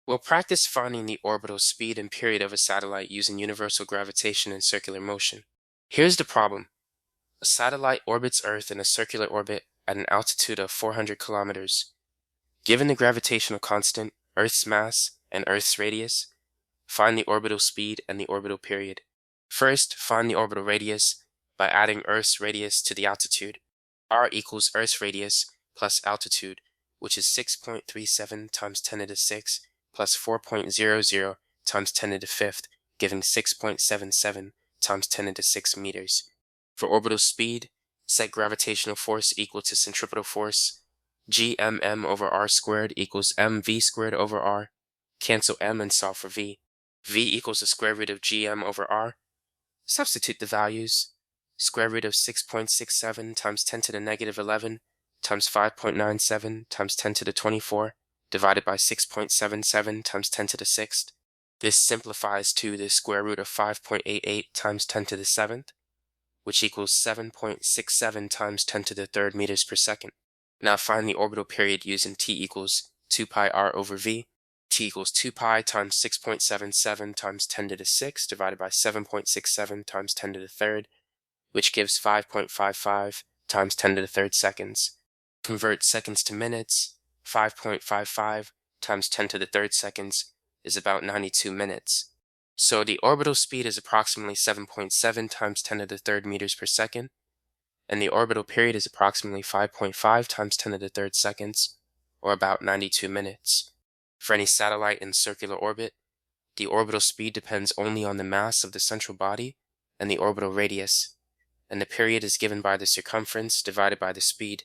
We'll practice finding the orbital speed and period of a satellite using universal gravitation and circular motion. Here's the problem. A satellite orbits Earth in a circular orbit at an altitude of 400 kilometers. Given the gravitational constant, Earth's mass, and Earth's radius, find the orbital speed and the orbital period. First, find the orbital radius by adding Earth's radius to the altitude. R equals Earth's radius plus altitude, which is 6.37 times 10 to the 6 plus 4.00 times 10 to the 5th, giving 6.77 times 10 to the 6 meters. For orbital speed, set gravitational force equal to centripetal force. Gmm over r squared equals mv squared over r. Cancel m and solve for v. V equals the square root of gm over r. Substitute the values. Square root of 6.67 times 10 to the negative 11 times 5.97 times 10 to the 24 divided by 6.77 times 10 to the 6th. This simplifies to the square root of 5.88 times 10 to the 7th, which equals 7.67 times 10 to the 3rd meters per second. Now find the orbital period using t equals 2 pi r over v. T equals 2 pi times 6.77 times 10 to the 6th divided by 7.67 times 10 to the 3rd, which gives 5.55 times 10 to the 3rd seconds. Convert seconds to minutes. 5.55 times 10 to the 3rd seconds is about 92 minutes. So the orbital speed is approximately 7.7 times 10 to the 3rd meters per second, and the orbital period is approximately 5.5 times 10 to the 3rd seconds, or about 92 minutes. For any satellite in circular orbit, the orbital speed depends only on the mass of the central body and the orbital radius, and the period is given by the circumference divided by the speed.